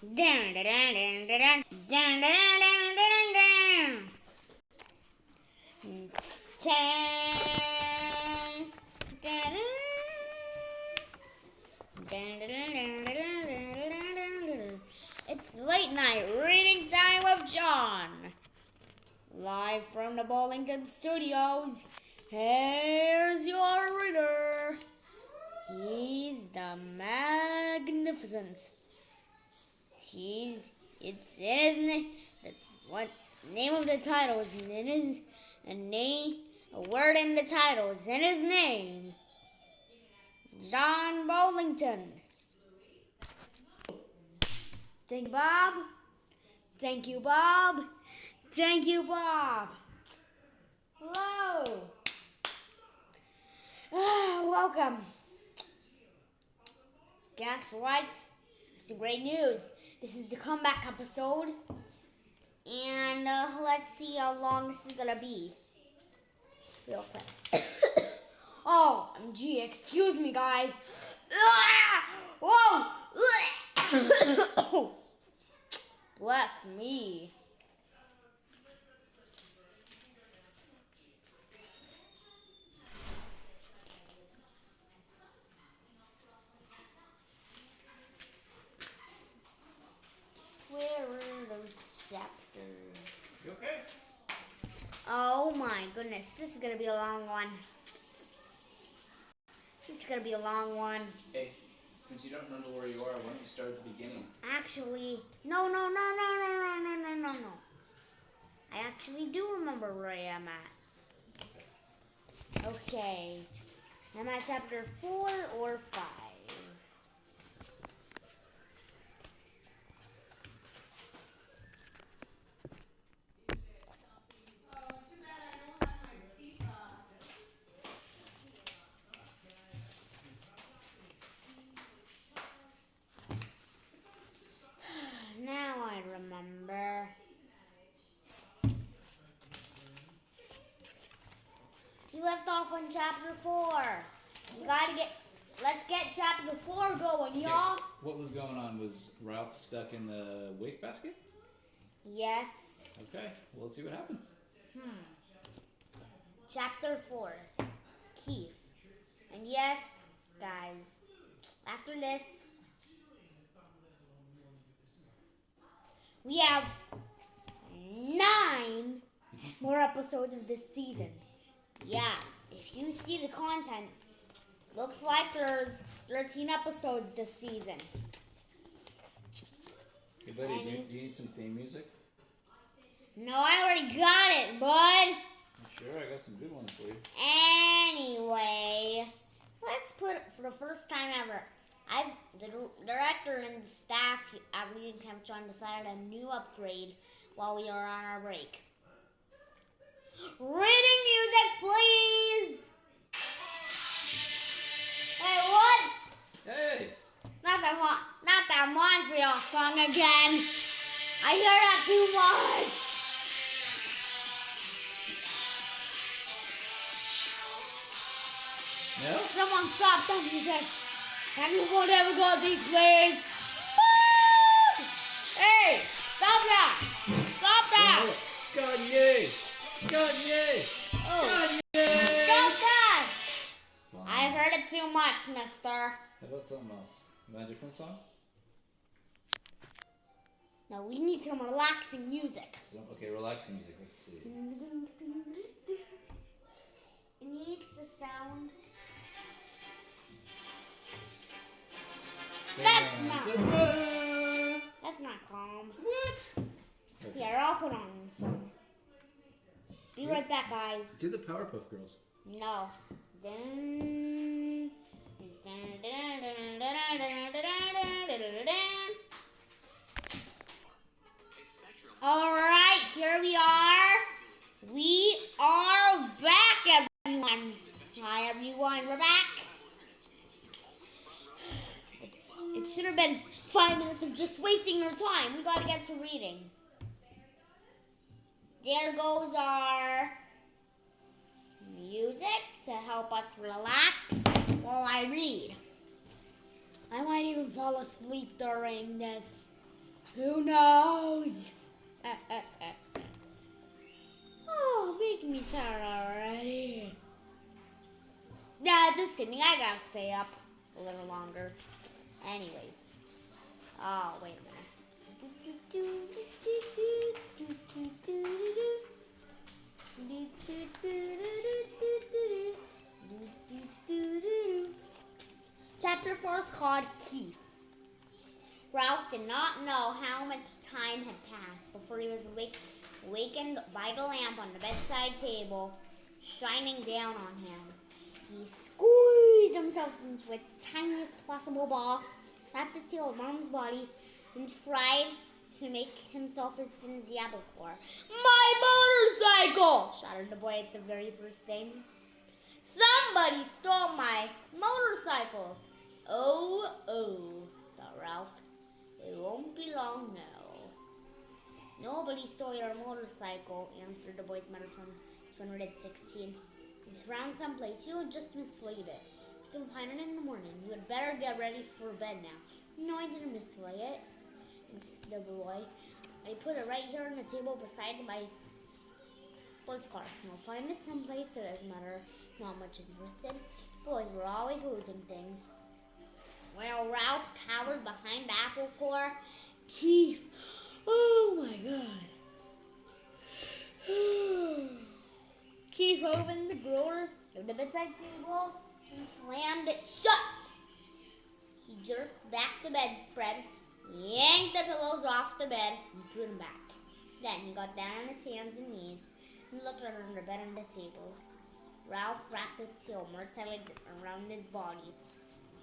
Dun, dun, dun, dun, dun, dun. Dun, dun, dun, dun, dun, dun. Ten. Dun, dun, dun, dun, dun, dun, dun, dun, dun. It's late night reading time with John. Live from the Bollington Studios. Here's your reader. He's the magnificent. It's in his name. What name of the title is in his name? A word in the title is in his name. John Bollington. Thank you, Bob. Thank you, Bob. Thank you, Bob. Hello. Welcome. Guess what? It's great news. This is the comeback episode. And let's see how long this is going to be. Real quick. OMG, excuse me, guys. Whoa! Bless me. Where are those chapters? You okay? Oh my goodness, this is gonna be a long one. Hey, since you don't remember where you are, why don't you start at the beginning? Actually, no. I actually do remember where I am at. Okay. I'm at chapter 4 or 5. Now I remember. We left off on chapter 4. Let's get chapter 4 going, y'all. What was going on? Was Ralph stuck in the wastebasket? Yes. Okay, well, let's see what happens. Chapter 4. Keith. And yes, guys, after this, we have 9 more episodes of this season. Yeah, if you see the contents, looks like there's 13 episodes this season. Hey, buddy, do you need some theme music? No, I already got it, bud. Sure, I got some good ones for you. Anyway, let's put, for the first time ever, the director and the staff at Reading Camp John decided a new upgrade while we are on our break. Reading music, please! Hey, what? Hey! Not that Montreal song again. I hear that too much. No? Someone stop that music. And we won't ever go these ways. Hey, stop that. Stop that. Kanye! Kanye! Oh. Kanye! Stop that. Fine. I've heard it too much, mister. How about something else? You want a different song? No, we need some relaxing music. Okay, relaxing music. Let's see. It needs the sound. That's not calm. What? Okay. Here, I'll put on some. Be right back, guys. Do the Powerpuff Girls. No. Alright, here we are. We are back, everyone. Hi, everyone. We're back. It should have been 5 minutes of just wasting your time. We gotta get to reading. There goes our music to help us relax while I read. I might even fall asleep during this. Who knows? Oh, make me tired already. Nah, just kidding. I gotta stay up a little longer. Anyways. Oh, wait a minute. Chapter 4 is called Keith. Ralph did not know how much time had passed before he was awakened by the lamp on the bedside table shining down on him. He squeezed himself into the tiniest possible ball, wrapped his tail around his body, and tried to make himself as thin as the apple core. My motorcycle! Shouted the boy at the very first thing. Somebody stole my motorcycle! Oh, thought Ralph. It won't be long now. Nobody stole your motorcycle, answered the boy's mother from 216. It's around someplace. You just mislaid it. You can find it in the morning. You had better get ready for bed now. No, I didn't mislay it, insisted the boy. I put it right here on the table beside my sports car. You'll find it someplace, it doesn't matter. Not much interested. Boys were always losing things. Well, Ralph cowered behind the apple core. Keith, oh my God. Keith opened the drawer of the bedside table and slammed it shut. He jerked back the bedspread, yanked the pillows off the bed, and threw them back. Then he got down on his hands and knees and looked under the bed and the table. Ralph wrapped his tail more tightly around his body.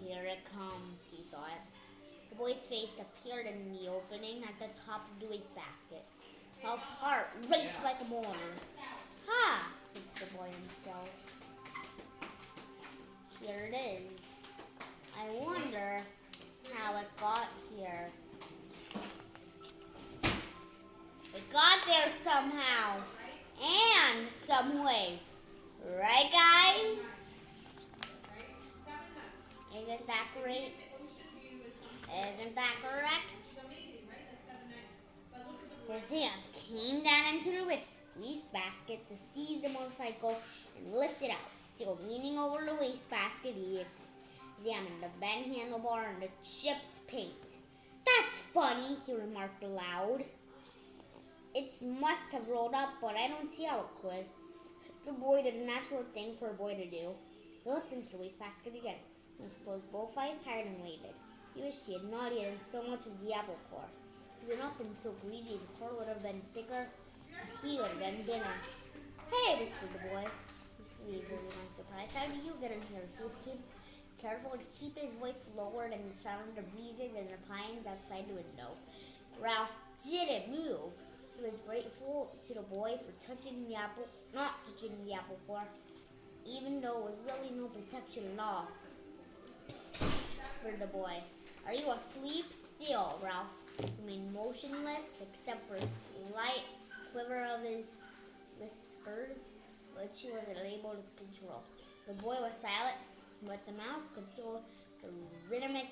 Here it comes, he thought. The boy's face appeared in the opening at the top of the wastebasket. Ralph's heart raced like a motor. Ha! Said the boy himself. Here it is. I wonder how it got here. It got there somehow. And some way. Right, guys? Isn't that great? Isn't that correct? His hand came down into the wastebasket to seize the motorcycle and lift it out. Still leaning over the wastebasket, he examined the bent handlebar and the chipped paint. That's funny, he remarked aloud. It must have rolled up, but I don't see how it could. The boy did a natural thing for a boy to do. He looked into the wastebasket again. He closed both eyes tired and waited. He wished he had not eaten so much of the apple core. If he had not been so greedy, the core would have been thicker. He would have been dinner. Hey, whispered the boy. He was really not surprised. How did you get in here? He was careful to keep his voice lower than the sound of the breezes and the pines outside the window. Ralph didn't move. He was grateful to the boy for not touching the apple core, even though it was really no protection at all. Psst, whispered the boy. Are you asleep? Still, Ralph remained motionless, except for a slight quiver of his whiskers, which he was unable to control. The boy was silent, but the mouse could feel the rhythmic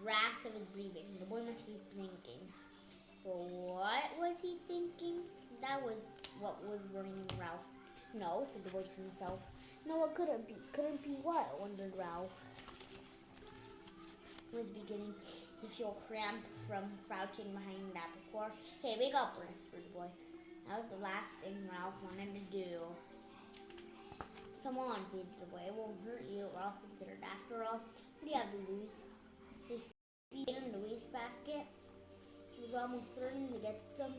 raps of his breathing. The boy must be thinking. But what was he thinking? That was what was worrying Ralph. No, said the boy to himself. No, it couldn't be. Couldn't be what? Wondered Ralph. He was beginning to feel cramped from crouching behind the apple core. Hey, wake up, whispered the boy. That was the last thing Ralph wanted to do. Come on, pleaded the boy. It won't hurt you, Ralph considered. After all, what do you have to lose? If he ate in the wastebasket, he was almost certain to get some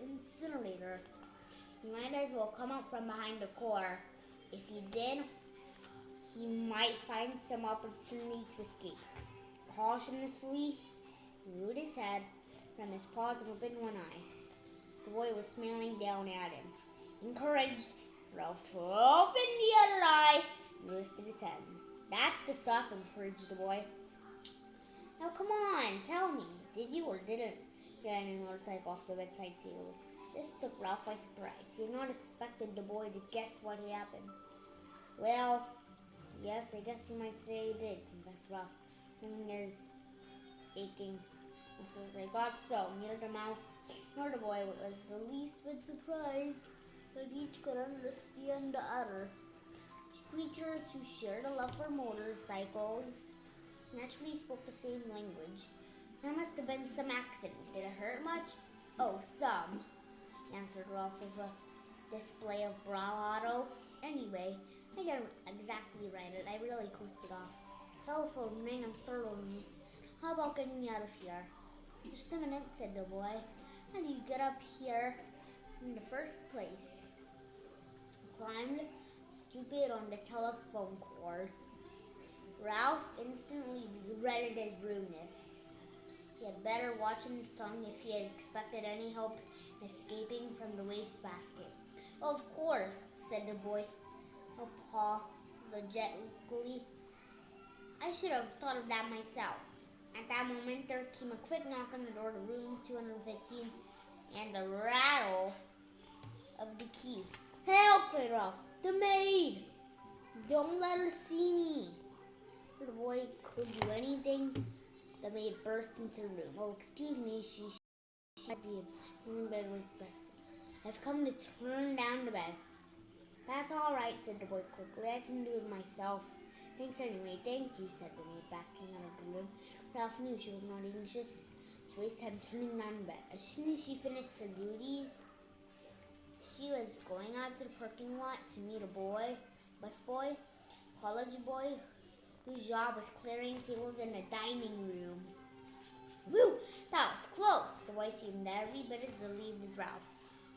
incinerator. He might as well come up from behind the core. If he did, he might find some opportunity to escape. Cautiously, he moved his head from his paws and opened one eye. The boy was smiling down at him. Encouraged, Ralph opened the other eye and lifted his head. That's the stuff, encouraged the boy. Now come on, tell me, did you or didn't get any motorcycle off the bedside table? This took Ralph by surprise. He had not expected the boy to guess what had happened. Well, yes, I guess you might say he did, confessed Ralph. His aching. It was like thought so. Neither the mouse nor the boy was the least bit surprised that each could understand the other. Creatures who shared a love for motorcycles naturally spoke the same language. There must have been some accident. Did it hurt much? Oh, some, answered Ralph with a display of bravado. Anyway, I got it exactly right, and I really coasted off. Telephone rang and startled me. How about getting me out of here? Just a minute, said the boy. How do you get up here in the first place? I climbed stupid on the telephone cord. Ralph instantly regretted his rudeness. He had better watch his tongue if he had expected any help escaping from the wastebasket. Of course, said the boy apologetically. I should have thought of that myself. At that moment, there came a quick knock on the door to room 215 and the rattle of the key. Help! Cried Ralph. The maid! Don't let her see me. The boy could do anything. The maid burst into the room. Oh, excuse me, she might be in bed was busted. I've come to turn down the bed. That's all right, said the boy quickly. I can do it myself. Thanks anyway. Thank you, said the maid, backing out of the room. Ralph knew she was not anxious to waste time turning down the bed. As soon as she finished her duties, she was going out to the parking lot to meet a busboy, college boy, whose job was clearing tables in the dining room. Whew, that was close. The boy seemed every bit as relieved as Ralph.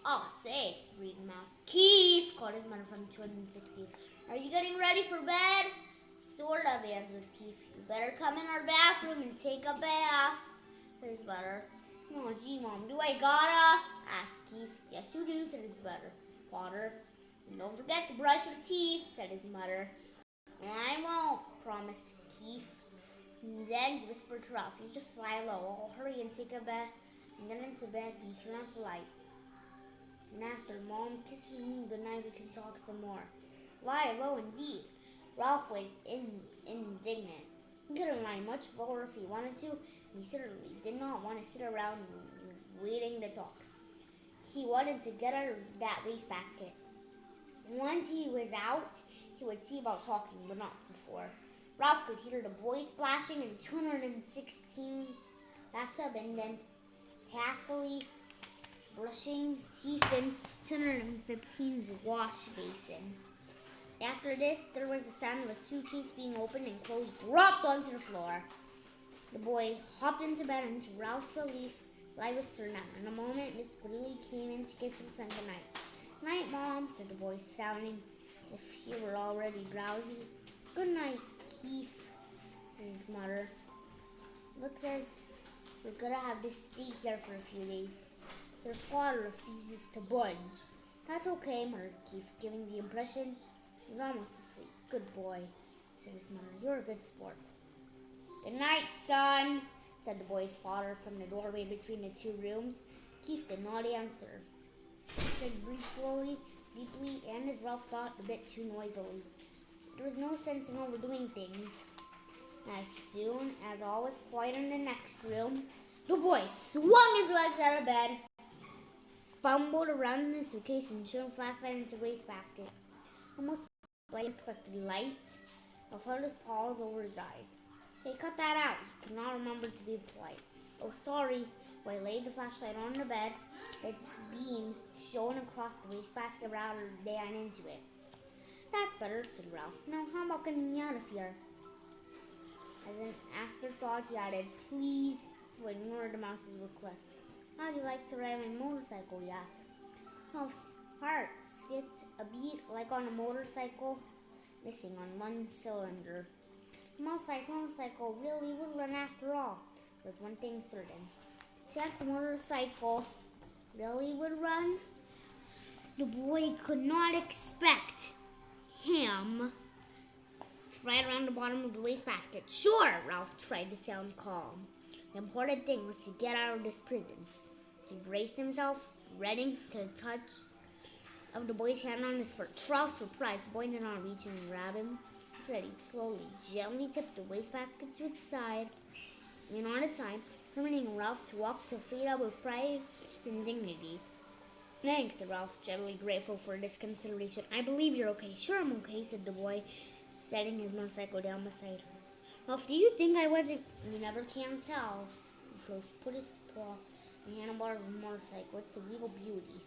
Oh, say, breathed Mouse. Keith, called his mother from 260. Are you getting ready for bed? Sort of, answered Keith. You better come in our bathroom and take a bath, said his mother. Oh, gee, Mom, do I gotta? Asked Keith. Yes, you do, said his father. And don't forget to brush your teeth, said his mother. I won't, promised Keith. And then he whispered to Ralph, you just lie low. I'll hurry and take a bath and get into bed and turn off the light. And after Mom kisses me goodnight, we can talk some more. Lie low indeed. Ralph was indignant. He couldn't lie much lower if he wanted to, and he certainly did not want to sit around waiting to talk. He wanted to get out of that wastebasket. Once he was out, he would see about talking, but not before. Ralph could hear the boys splashing in 216's bathtub and then hastily brushing teeth in 215's wash basin. After this, there was the sound of a suitcase being opened and clothes dropped onto the floor. The boy hopped into bed, and to Ralph's relief, the light was turned on. In a moment, Miss Greeley came in to kiss him son goodnight. Night, Mom, said the boy, sounding as if he were already drowsy. Good night, Keith, said his mother. Looks as we're gonna have to stay here for a few days. Your father refuses to budge. That's okay, muttered Keith, giving the impression he was almost asleep. Good boy, said his mother. You're a good sport. Good night, son, said the boy's father from the doorway between the two rooms. Keith did not answer. He said briefly, deeply, and as Ralph thought, a bit too noisily. There was no sense in overdoing things. As soon as all was quiet in the next room, the boy swung his legs out of bed, fumbled around in the suitcase, and shone a flashlight into the wastebasket. Almost like the light of his paws over his eyes. Hey, cut that out. He could not remember to be polite. Oh, sorry. Boy laid the flashlight on the bed, its beam shone across the wastebasket rather than into it. That's better, said Ralph. Now, how about getting me out of here? As an afterthought, he added, please, to ignore the mouse's request. How'd you like to ride my motorcycle, he asked. Ralph's heart skipped a beat like on a motorcycle, missing on one cylinder. The mouse-sized motorcycle really would run after all. There was one thing certain. Since the motorcycle really would run, the boy could not expect him to ride around the bottom of the wastebasket. Sure, Ralph tried to sound calm. The important thing was to get out of this prison. He braced himself, ready to the touch of the boy's hand on his foot. To Ralph's surprise, the boy did not reach in and grab him. Instead, he slowly, gently tipped the wastebasket to its side, and on a time, permitting Ralph to walk to Frida with pride and dignity. Thanks, said Ralph, gently grateful for this consideration. I believe you're okay. Sure, I'm okay, said the boy, setting his motorcycle down beside her. Ralph, do you think I wasn't? You never can tell. Ralph put his paw on the handlebar of the motorcycle. It's a real beauty.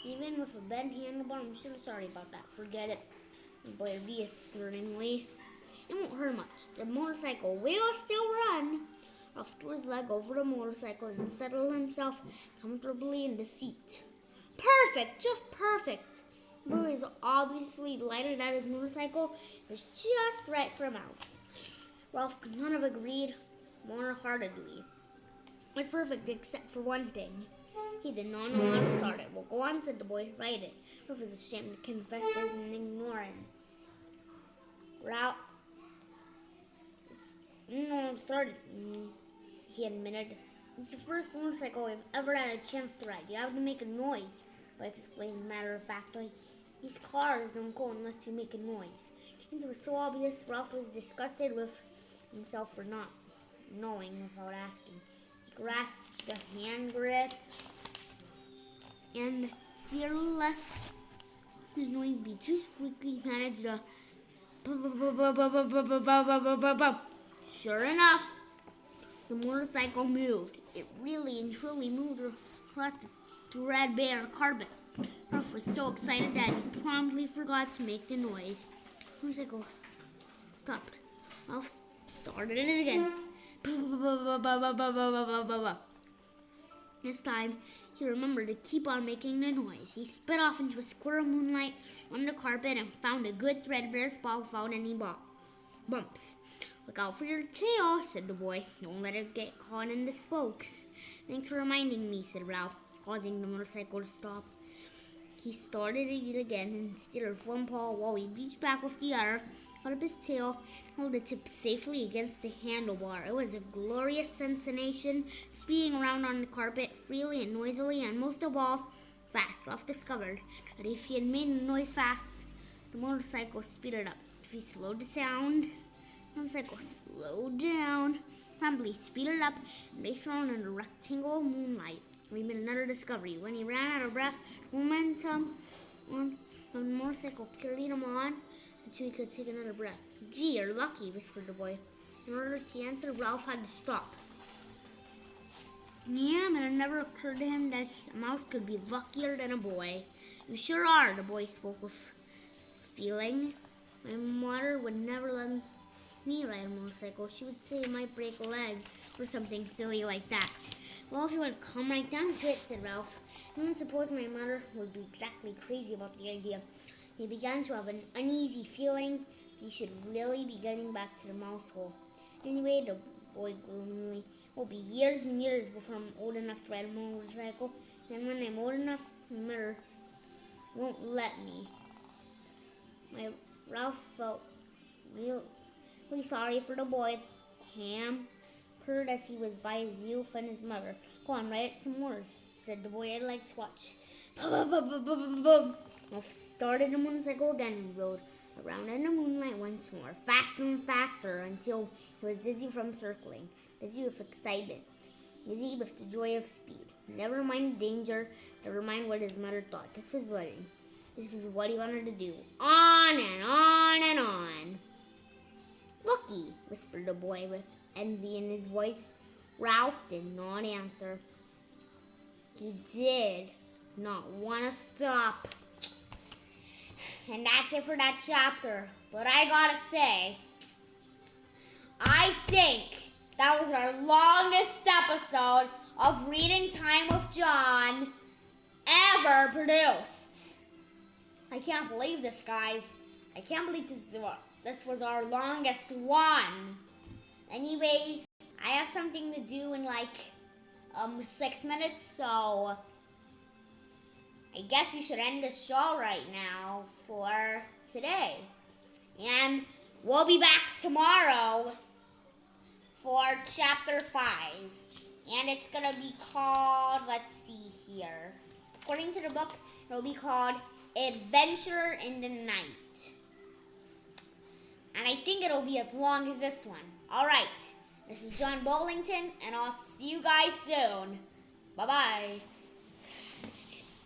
Even with a bent handlebar, I'm sure sorry about that. Forget it, the boy reassuringly. It won't hurt much. The motorcycle will still run. Ralph threw his leg over the motorcycle and settled himself comfortably in the seat. Perfect! Just perfect! The boy was obviously delighted that his motorcycle was just right for a mouse. Ralph could not have agreed more heartedly. It was perfect except for one thing. He did not know how to start it. Well, go on, said the boy. Write it. Ralph was ashamed to confess his ignorance. Ralph... No, started. He admitted. It's the first motorcycle I've ever had a chance to ride. You have to make a noise, I explained matter-of-factly. These cars don't go unless you make a noise. It was so obvious. Ralph was disgusted with himself for not knowing without asking. He grasped the hand grips and, fearless his noise be too quickly, managed to... Sure enough, the motorcycle moved. It really and truly moved across the threadbare carpet. Ralph was so excited that he promptly forgot to make the noise. The motorcycle stopped. Ralph started it again. This time, he remembered to keep on making the noise. He sped off into a square of moonlight on the carpet and found a good threadbare spot without any bumps. Look out for your tail, said the boy. Don't let it get caught in the spokes. Thanks for reminding me, said Ralph, causing the motorcycle to stop. He started it again and steered with one paw while he reached back with the other, caught up his tail, held the tip safely against the handlebar. It was a glorious sensation, speeding around on the carpet freely and noisily, and most of all, fast. Ralph discovered that if he had made the noise fast, the motorcycle speeded up. If he slowed the sound, the motorcycle slowed down, promptly speeded up, and raced around in a rectangle of moonlight. We made another discovery. When he ran out of breath, momentum on the motorcycle carried him on until he could take another breath. Gee, you're lucky, whispered the boy. In order to answer, Ralph had to stop. Yeah, but it never occurred to him that a mouse could be luckier than a boy. You sure are, the boy spoke with feeling. My mother would never let me ride a motorcycle. She would say it might break a leg or something silly like that. Well, if you would come right down to it, said Ralph. I don't suppose my mother would be exactly crazy about the idea. He began to have an uneasy feeling he should really be getting back to the mouse hole. Anyway, the boy gloomily, it will be years and years before I'm old enough to ride a motorcycle. And when I'm old enough, my mother won't let me. Ralph felt really sorry for the boy. Hampered as he was by his youth and his mother. Go on, write it some more, said the boy. I'd like to watch. Ralph started the motorcycle again and rode around in the moonlight once more, faster and faster, until he was dizzy from circling, dizzy with excitement, dizzy with the joy of speed. Never mind the danger, never mind what his mother thought. This is what he wanted to do. On and on and on. Looky, whispered the boy with envy in his voice. Ralph did not answer. He did not want to stop. And that's it for that chapter. But I gotta say, I think that was our longest episode of Reading Time with John ever produced. I can't believe this, guys. I can't believe this was our longest one. Anyways, I have something to do in like 6 minutes, so I guess we should end the show right now for today. And we'll be back tomorrow for chapter 5. And it's going to be called, let's see here. According to the book, it'll be called Adventure in the Night. And I think it'll be as long as this one. Alright, This is John Bollington, and I'll see you guys soon. Bye-bye.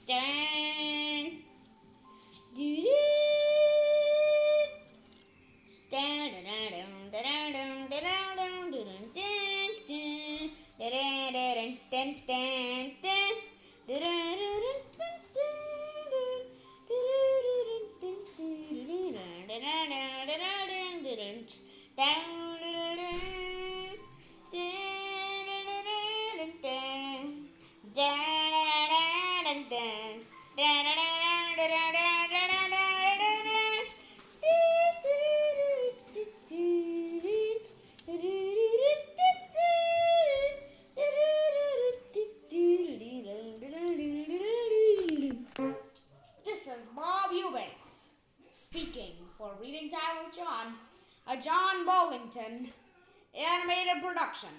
Dun. This is Bob Eubanks speaking for Reading Time with John, a John Bollington animated production.